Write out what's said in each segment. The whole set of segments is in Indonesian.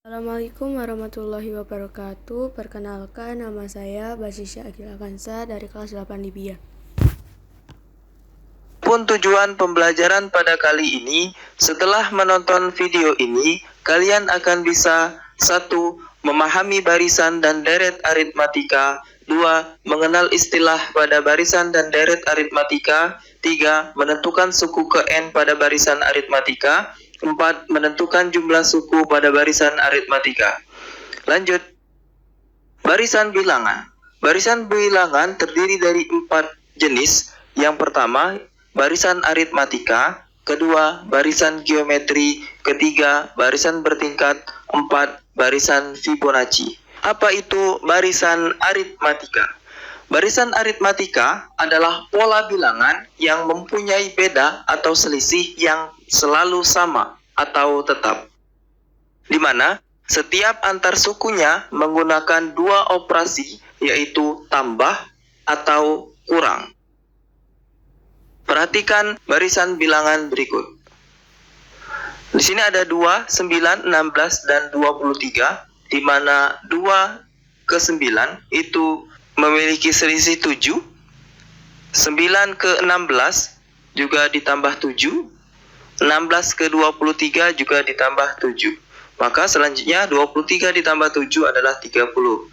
Assalamualaikum warahmatullahi wabarakatuh. Perkenalkan, nama saya Basisya Agila Kansa dari kelas 8 Libya. Pun tujuan pembelajaran pada kali ini, setelah menonton video ini, kalian akan bisa 1. Memahami barisan dan deret aritmatika. 2. Mengenal istilah pada barisan dan deret aritmatika. 3. Menentukan suku ke N pada barisan aritmatika. 4. Menentukan jumlah suku pada barisan aritmatika. Lanjut. Barisan bilangan. Barisan bilangan terdiri dari 4 jenis. Yang pertama, barisan aritmatika. Kedua, barisan geometri. Ketiga, barisan bertingkat. 4, barisan Fibonacci. Apa itu barisan aritmatika? Barisan aritmatika adalah pola bilangan yang mempunyai beda atau selisih yang selalu sama atau tetap, di mana setiap antar sukunya menggunakan 2 operasi, yaitu tambah atau kurang. Perhatikan barisan bilangan berikut. Di sini ada 2, 9, 16, dan 23, di mana 2 ke 9 itu memiliki selisih 7, 9 ke 16 juga ditambah 7, 16 ke 23 juga ditambah 7. Maka selanjutnya 23 ditambah 7 adalah 30.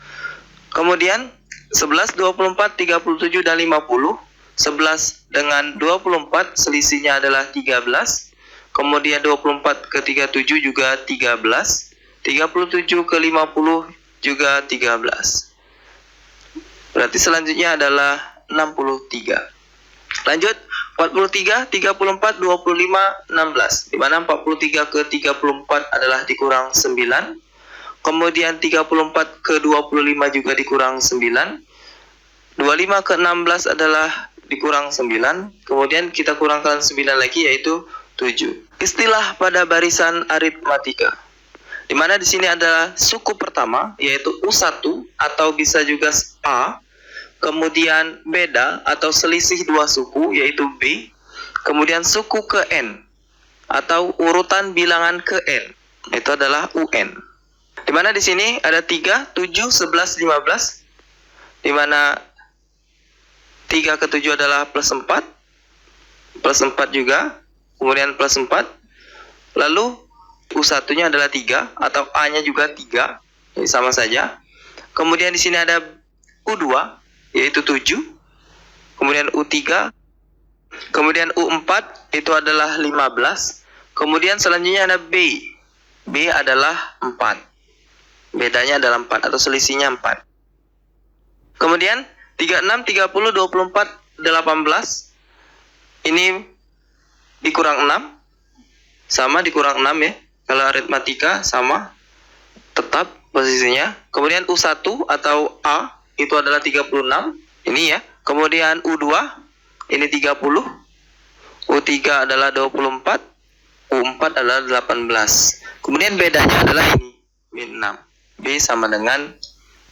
Kemudian 11, 24, 37, dan 50. 11 dengan 24 selisihnya adalah 13. Kemudian 24 ke 37 juga 13. 37 ke 50 juga 13. Berarti selanjutnya adalah 63. Lanjut, 43, 34, 25, 16. Di mana 43 ke 34 adalah dikurang 9. Kemudian 34 ke 25 juga dikurang 9. 25 ke 16 adalah dikurang 9. Kemudian kita kurangkan 9 lagi, yaitu 7. Istilah pada barisan aritmatika. Di mana di sini adalah suku pertama, yaitu U1 atau bisa juga A. Kemudian beda atau selisih 2 suku, yaitu B. Kemudian suku ke N atau urutan bilangan ke N, itu adalah UN. Di mana di sini ada 3, 7, 11, 15. Di mana 3 ke 7 adalah plus 4. Plus 4 juga. Kemudian plus 4. Lalu U1-nya adalah 3 atau A-nya juga 3. Ini sama saja. Kemudian di sini ada U2, yaitu 7. Kemudian U3. Kemudian U4 itu adalah 15. Kemudian selanjutnya ada B. B adalah 4. Bedanya adalah 4 atau selisihnya 4. Kemudian 36, 30, 24, 18. Ini dikurang 6. Sama dikurang 6 ya. Kalau aritmatika sama, tetap posisinya. Kemudian U1 atau A itu adalah 36. Ini ya. Kemudian U2 ini 30. U3 adalah 24. U4 adalah 18. Kemudian bedanya adalah ini, min 6. B sama dengan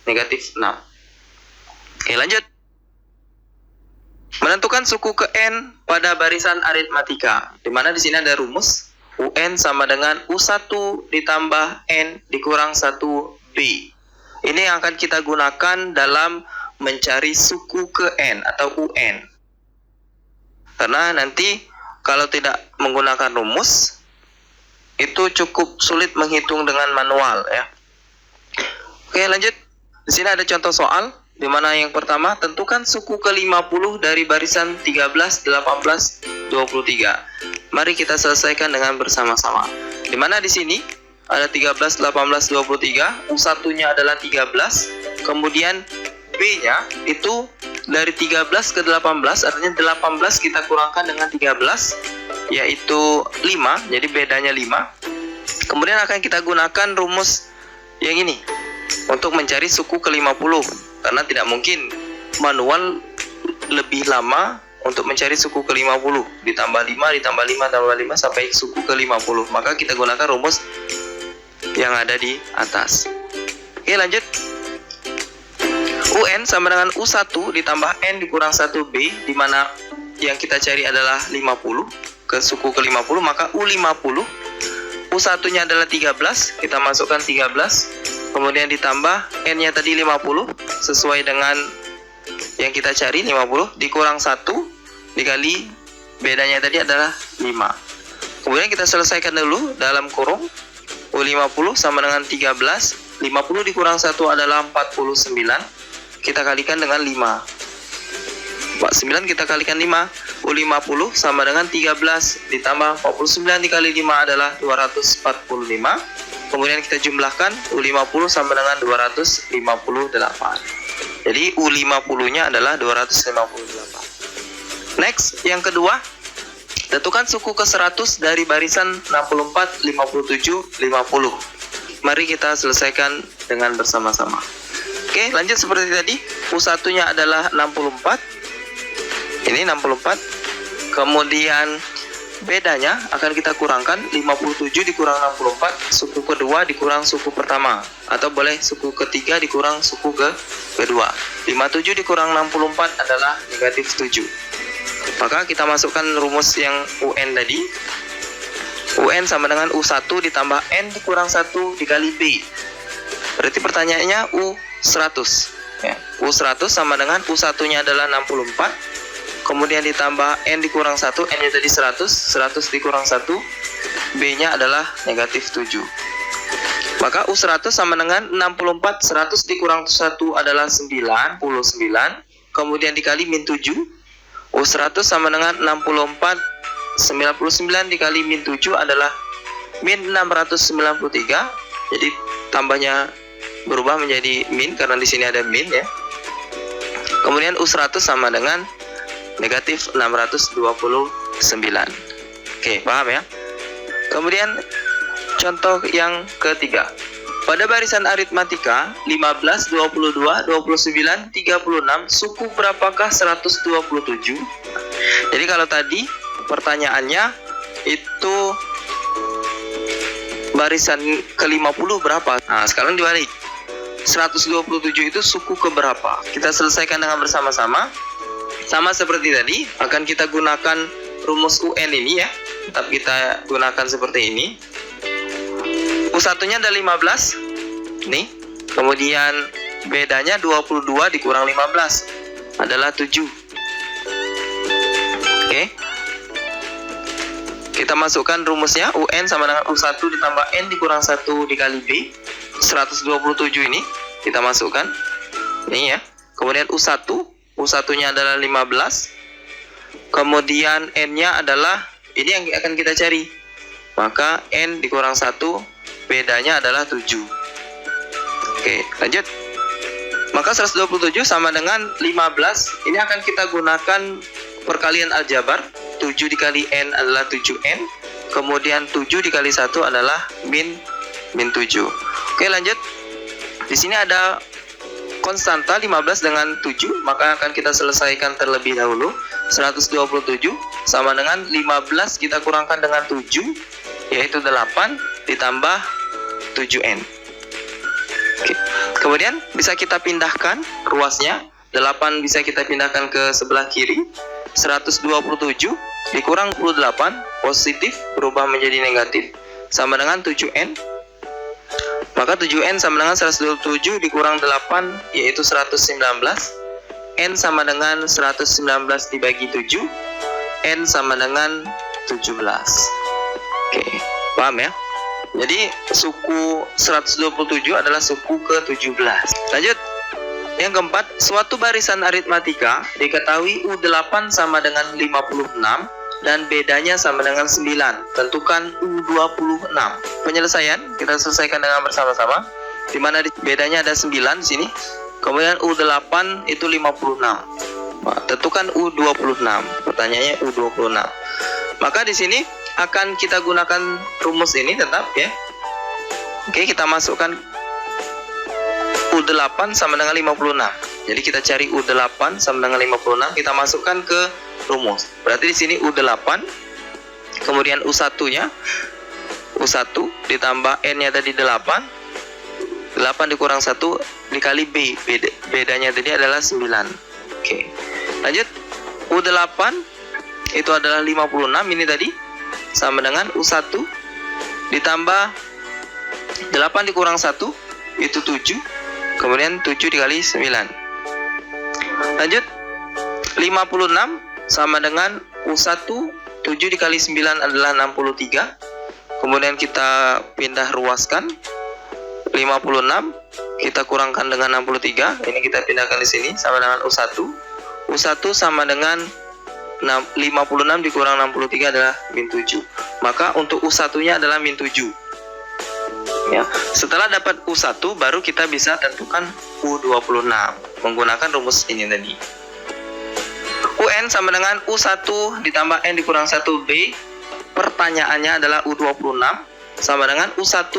negatif 6. Oke, lanjut. Menentukan suku ke N pada barisan aritmatika. Di mana di sini ada rumus UN sama dengan U1 ditambah N dikurang 1B. Ini yang akan kita gunakan dalam mencari suku ke N atau UN. Karena nanti kalau tidak menggunakan rumus, itu cukup sulit menghitung dengan manual ya. Oke, lanjut. Di sini ada contoh soal, di mana yang pertama, tentukan suku ke-50 dari barisan 13, 18, 23. Mari kita selesaikan dengan bersama-sama. Di mana di sini ada 13, 18, 23. U1-nya adalah 13. Kemudian B-nya itu dari 13 ke 18, artinya 18 kita kurangkan dengan 13, yaitu 5. Jadi bedanya 5. Kemudian akan kita gunakan rumus yang ini untuk mencari suku ke-50. Karena tidak mungkin manual lebih lama untuk mencari suku ke-50. Ditambah 5, ditambah 5, tambah 5 sampai suku ke-50. Maka kita gunakan rumus yang ada di atas. Oke, lanjut. UN sama dengan U1 ditambah N dikurang 1B, di mana yang kita cari adalah 50 ke suku ke-50, maka U50. U1-nya adalah 13, kita masukkan 13. Kemudian ditambah N-nya tadi 50, sesuai dengan yang kita cari 50, dikurang 1, dikali bedanya tadi adalah 5. Kemudian kita selesaikan dulu dalam kurung. U50 sama dengan 13, 50 dikurang 1 adalah 49, kita kalikan dengan 5. 9 kita kalikan 5, U50 sama dengan 13 ditambah 49 dikali 5 adalah 245. Kemudian kita jumlahkan, U50 sama dengan 258. Jadi U50-nya adalah 258. Next, yang kedua, tentukan suku ke-100 dari barisan 64, 57, 50. Mari kita selesaikan dengan bersama-sama. Oke, lanjut seperti tadi. U1-nya adalah 64. Ini 64. Kemudian bedanya akan kita kurangkan, 57 dikurang 64, suku kedua dikurang suku pertama, atau boleh suku ketiga dikurang suku kedua. 57 dikurang 64 adalah negatif 7. Maka kita masukkan rumus yang UN tadi. UN sama dengan U1 ditambah N dikurang 1 dikali B. Berarti pertanyaannya U100 ya. U100 sama dengan U1-nya adalah 64, kemudian ditambah N dikurang 1, N-nya tadi 100, 100 dikurang 1, B-nya adalah negatif 7. Maka U100 sama dengan 64, 100 dikurang 1 adalah 99, kemudian dikali min 7. U100 sama dengan 64, 99 dikali min 7 adalah min 693. Jadi tambahnya berubah menjadi min karena di sini ada min ya. Kemudian U100 sama dengan negatif 629. Oke, paham ya? Kemudian contoh yang ketiga. Pada barisan aritmatika 15, 22, 29, 36, suku berapakah 127? Jadi kalau tadi pertanyaannya itu barisan ke-50 berapa? Nah, sekarang dibalik. 127 itu suku ke berapa? Kita selesaikan dengan bersama-sama. Sama seperti tadi, akan kita gunakan rumus UN ini ya. Tetap kita gunakan seperti ini. U1-nya ada 15. Nih. Kemudian bedanya 22 dikurang 15 adalah 7. Oke. Kita masukkan rumusnya, UN sama dengan U1 ditambah N dikurang 1 dikali B. 127 ini kita masukkan. Ini ya. Kemudian U1, U1-nya adalah 15. Kemudian N-nya adalah, ini yang akan kita cari. Maka N dikurang 1, bedanya adalah 7. Oke, lanjut. Maka 127 sama dengan 15. Ini akan kita gunakan perkalian aljabar. 7 dikali N adalah 7N. Kemudian 7 dikali 1 adalah min 7. Oke, lanjut. Di sini ada konstanta 15 dengan 7, maka akan kita selesaikan terlebih dahulu. 127 sama dengan 15 kita kurangkan dengan 7, yaitu 8 ditambah 7N. Oke. Kemudian bisa kita pindahkan ruasnya. 8 bisa kita pindahkan ke sebelah kiri. 127 dikurang 28 positif berubah menjadi negatif sama dengan 7N. Maka 7N sama dengan 127 dikurang 8 yaitu 119. N sama dengan 119 dibagi 7. N sama dengan 17. Oke, paham ya? Jadi suku 127 adalah suku ke-17. Lanjut. Yang keempat, suatu barisan aritmatika diketahui U8 sama dengan 56 dan bedanya sama dengan 9. Tentukan U26. Penyelesaian kita selesaikan dengan bersama-sama. Di mana bedanya ada 9 di sini. Kemudian U8 itu 56. Nah, tentukan U26. Pertanyaannya U26. Maka di sini akan kita gunakan rumus ini tetap ya. Oke, kita masukkan U8 sama dengan 56. Jadi kita cari U8 sama dengan 56, kita masukkan ke rumus. Berarti di sini U8, kemudian U1-nya U1 ditambah N-nya tadi 8. 8 dikurang 1 dikali B. Bedanya tadi adalah 9. Oke. Lanjut. U8 itu adalah 56 ini tadi sama dengan U1 ditambah 8 dikurang 1 itu 7. Kemudian 7 dikali 9. Lanjut, 56 sama dengan U1, 7 dikali 9 adalah 63. Kemudian kita pindah ruaskan, 56 kita kurangkan dengan 63, ini kita pindahkan di sini sama dengan U1. U1 sama dengan 56 dikurang 63 adalah min 7. Maka untuk U1-nya adalah min 7. Ya, setelah dapat U1 baru kita bisa tentukan U26 menggunakan rumus ini tadi. UN sama dengan U1 ditambah N dikurang 1B. Pertanyaannya adalah U26 sama dengan U1.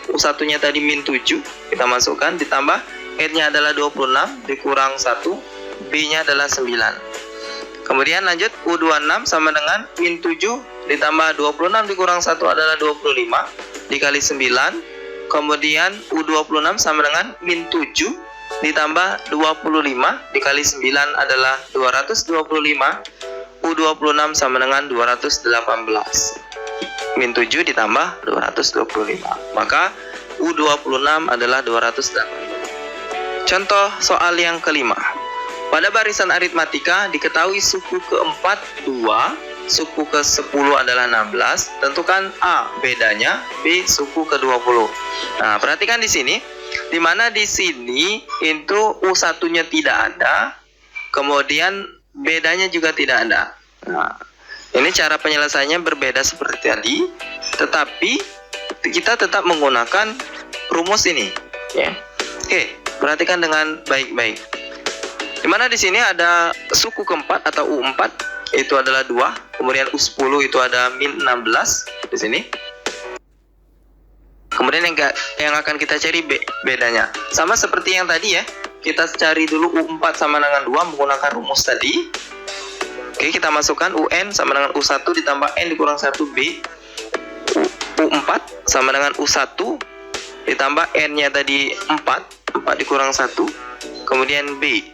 U1-nya tadi min 7, kita masukkan, ditambah N-nya adalah 26 dikurang 1, B-nya adalah 9. Kemudian lanjut, U26 sama dengan min 7 ditambah 26 dikurang 1 adalah 25 dikali 9. Kemudian U26 sama dengan min 7 ditambah 25 dikali 9 adalah 225. U26 sama dengan 218. Min 7 ditambah 225. Maka U26 adalah 218. Contoh soal yang kelima. Pada barisan aritmatika diketahui suku keempat 2, suku ke-10 adalah 16. Tentukan A bedanya, B suku ke-20. Nah, perhatikan di sini, di mana di sini itu U1-nya tidak ada, kemudian bedanya juga tidak ada. Nah, ini cara penyelesaiannya berbeda seperti tadi, tetapi kita tetap menggunakan rumus ini, ya. Oke, perhatikan dengan baik-baik. Di mana di sini ada suku keempat atau U4 itu adalah 2, kemudian U10 itu ada min 16 di sini. Kemudian yang akan kita cari bedanya. Sama seperti yang tadi ya. Kita cari dulu U4 sama dengan 2 menggunakan rumus tadi. Oke, kita masukkan UN sama dengan U1 ditambah N dikurang 1B. U4 sama dengan U1 ditambah N-nya tadi 4 dikurang 1. Kemudian B.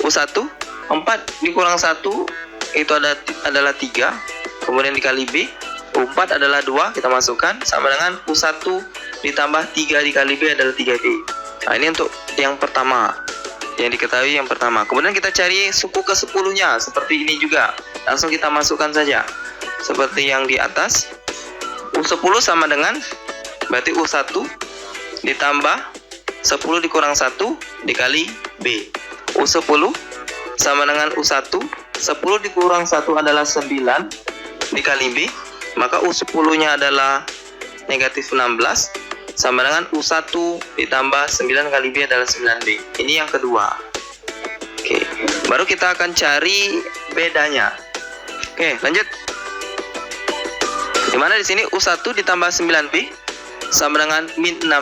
U1 4 dikurang 1 itu adalah 3. Kemudian dikali B. U4 adalah 2, kita masukkan sama dengan U1 ditambah 3 dikali B adalah 3B. Nah, ini untuk yang pertama, yang diketahui yang pertama. Kemudian kita cari suku ke-10-nya seperti ini juga. Langsung kita masukkan saja seperti yang di atas. U10 sama dengan berarti U1 ditambah 10 dikurang 1 dikali B. U10 sama dengan U1, 10 dikurang 1 adalah 9 dikali B. Maka U10-nya adalah negatif 16 sama dengan U1 ditambah 9 kali B adalah 9B. Ini yang kedua. Oke, baru kita akan cari bedanya. Oke, lanjut. Dimana di sini U1 ditambah 9B sama dengan min 16.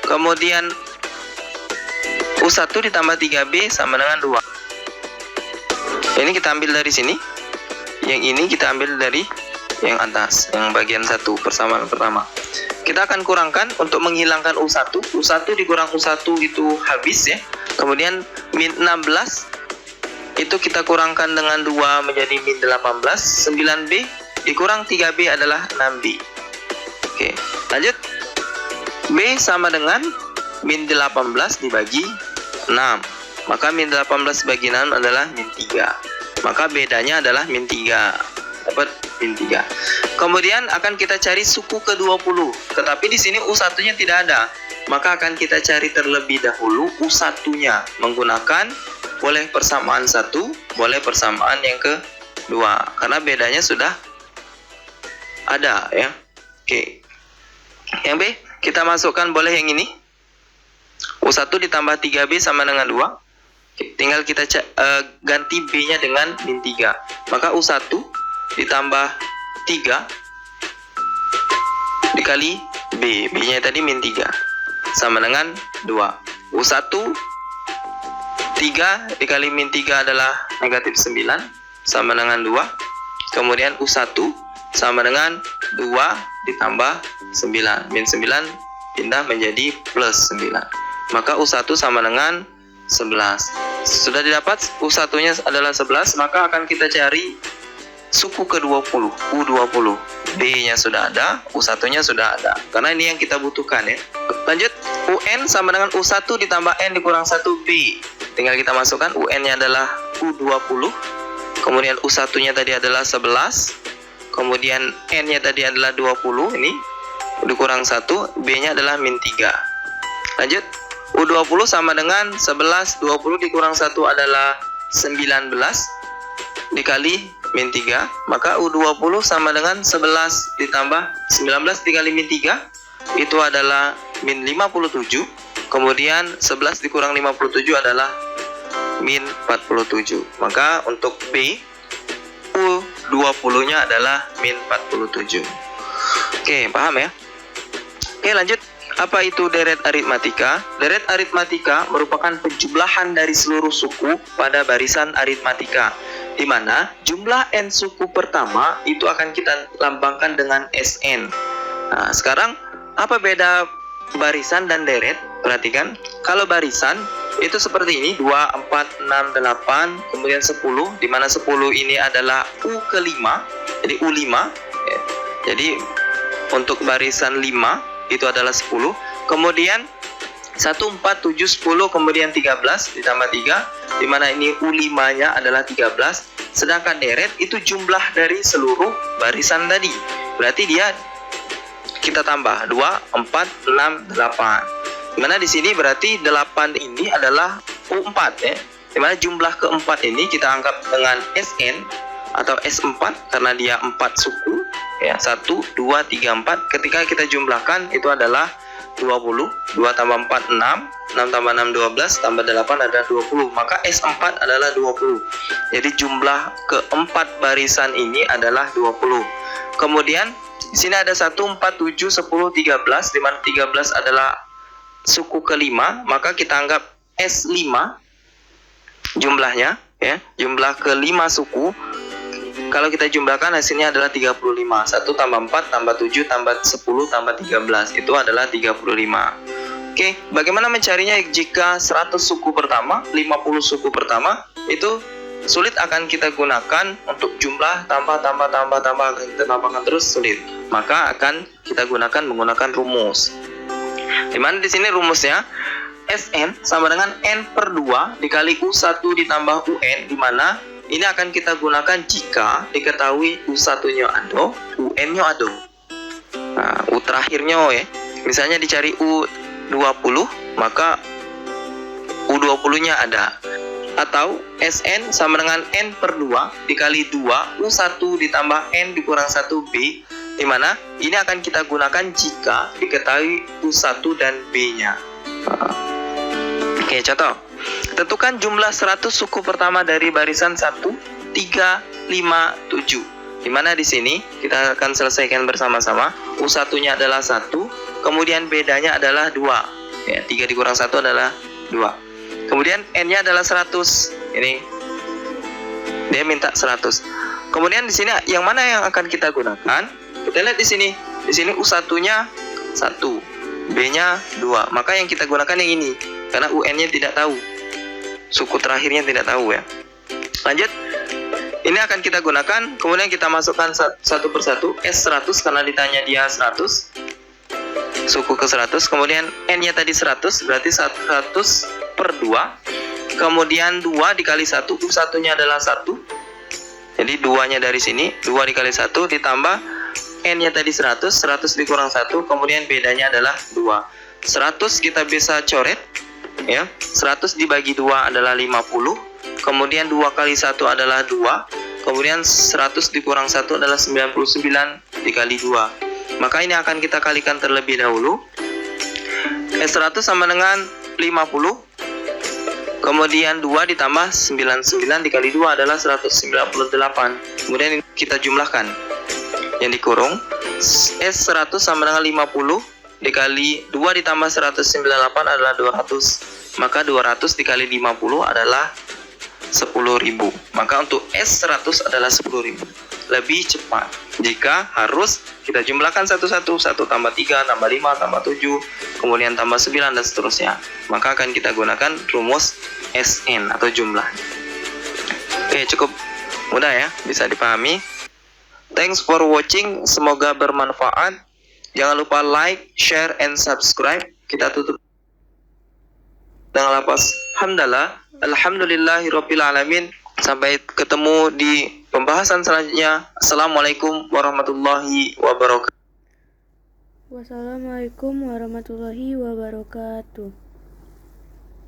Kemudian U1 ditambah 3B sama dengan 2. Ini kita ambil dari sini. Yang ini kita ambil dari yang atas, yang bagian 1 persamaan pertama. Kita akan kurangkan untuk menghilangkan U1. U1 dikurang U1 itu habis ya. Kemudian min 16 itu kita kurangkan dengan 2 menjadi min 18. 9B dikurang 3B adalah 6B. Oke, lanjut. B sama dengan min 18 dibagi 6. Maka min 18 bagi 6 adalah min 3. Maka bedanya adalah min 3. Dapat min 3. Kemudian akan kita cari suku ke-20. Tetapi di sini U1-nya tidak ada. Maka akan kita cari terlebih dahulu U1-nya menggunakan boleh persamaan 1, boleh persamaan yang kedua. Karena bedanya sudah ada ya. Oke. Yang B kita masukkan boleh yang ini. U1 ditambah 3B sama dengan 2. Tinggal kita ganti B-nya dengan min 3. Maka U1 ditambah 3 dikali B. B-nya tadi min 3 sama dengan 2. U1 3 dikali min 3 adalah negatif 9 sama dengan 2. Kemudian U1 sama dengan 2 ditambah 9. Min 9 pindah menjadi plus 9. Maka U1 sama dengan 11. Sudah didapat U1-nya adalah 11, maka akan kita cari suku ke-20, U20. B-nya sudah ada, U1-nya sudah ada. Karena ini yang kita butuhkan ya. Lanjut, UN sama dengan U1 ditambah N dikurang 1B. Tinggal kita masukkan, UN-nya adalah U20. Kemudian U1-nya tadi adalah 11. Kemudian N-nya tadi adalah 20. Ini dikurang 1, B-nya adalah min 3. Lanjut, U20 sama dengan 11, 20 dikurang 1 adalah 19 dikali min 3, maka U20 sama dengan 11 ditambah 19 dikali min 3 itu adalah min 57. Kemudian 11 dikurang 57 adalah min 47. Maka untuk B, U20 nya adalah min 47. Oke, paham ya? Oke, lanjut. Apa itu deret aritmatika? Deret aritmatika merupakan penjumlahan dari seluruh suku pada barisan aritmatika, di mana jumlah n suku pertama itu akan kita lambangkan dengan Sn. Nah, sekarang apa beda barisan dan deret? Perhatikan, kalau barisan itu seperti ini, 2, 4, 6, 8, kemudian 10, di mana 10 ini adalah U kelima, jadi U5 ya. Jadi untuk barisan 5 itu adalah 10, kemudian 1, 4, 7, 10, kemudian 13 ditambah 3, di mana ini U5 nya adalah 13, sedangkan deret itu jumlah dari seluruh barisan tadi, berarti dia kita tambah 2, 4, 6, 8, di mana di sini berarti 8 ini adalah U4 ya, di mana jumlah keempat ini kita anggap dengan Sn atau S4 karena dia 4 suku ya, 1, 2, 3, 4. Ketika kita jumlahkan itu adalah 20. 2 tambah 4, 6. 6 tambah 6, 12. Tambah 8 adalah 20. Maka S4 adalah 20. Jadi jumlah keempat barisan ini adalah 20. Kemudian di sini ada 1, 4, 7, 10, 13, di mana 13 adalah suku kelima, maka kita anggap S5 jumlahnya ya, jumlah kelima suku. Kalau kita jumlahkan hasilnya adalah 35. 1 tambah 4 tambah 7 tambah 10 tambah 13 itu adalah 35. Oke, bagaimana mencarinya jika 100 suku pertama, 50 suku pertama itu sulit akan kita gunakan untuk jumlah tambah akan kita tambahkan terus sulit. Maka akan kita gunakan menggunakan rumus. Dimana di sini rumusnya Sn sama dengan N per 2 dikali U1 ditambah UN, di mana ini akan kita gunakan jika diketahui U1-nya ada, UN-nya ada. Nah, U terakhirnya ya. Misalnya dicari U20, maka U20-nya ada. Atau Sn sama dengan N per 2 dikali 2, U1 ditambah N dikurang 1B, di mana ini akan kita gunakan jika diketahui U1 dan B-nya. Oke, contoh. Tentukan jumlah 100 suku pertama dari barisan 1, 3, 5, 7. Dimana di sini kita akan selesaikan bersama-sama. U1-nya adalah 1, kemudian bedanya adalah 2. Ya, 3 dikurang 1 adalah 2. Kemudian N-nya adalah 100. Ini dia minta 100. Kemudian di sini yang mana yang akan kita gunakan? Kita lihat di sini. Di sini U1-nya 1, B-nya 2. Maka yang kita gunakan yang ini karena UN-nya tidak tahu. Suku terakhirnya tidak tahu ya. Lanjut, ini akan kita gunakan, kemudian kita masukkan satu persatu. S100 karena ditanya dia 100, suku ke 100, kemudian N-nya tadi 100, berarti 100 per 2, kemudian 2 dikali 1, U1-nya adalah 1, jadi 2-nya dari sini, 2 dikali 1 ditambah N-nya tadi 100, 100 dikurang 1, kemudian bedanya adalah 2. 100 kita bisa coret ya, 100 dibagi 2 adalah 50, kemudian 2 kali 1 adalah 2, kemudian 100 dikurang 1 adalah 99 dikali 2, maka ini akan kita kalikan terlebih dahulu. S100 sama dengan 50, kemudian 2 ditambah 99 dikali 2 adalah 198, kemudian kita jumlahkan yang dikurung. S100 sama dengan 50 dikali 2 ditambah 198 adalah 200, maka 200 dikali 50 adalah 10.000. Maka untuk S100 adalah 10.000. Lebih cepat jika harus kita jumlahkan satu-satu, 1 tambah 3 tambah 5 tambah 7 kemudian tambah 9 dan seterusnya, maka akan kita gunakan rumus Sn atau jumlah. Oke, cukup mudah ya, bisa dipahami. Thanks for watching, semoga bermanfaat. Jangan lupa like, share, and subscribe. Kita tutup dengan lapas hamdalah. Alhamdulillahirabbil alamin. Sampai ketemu di pembahasan selanjutnya. Assalamualaikum warahmatullahi wabarakatuh. Wassalamualaikum warahmatullahi wabarakatuh.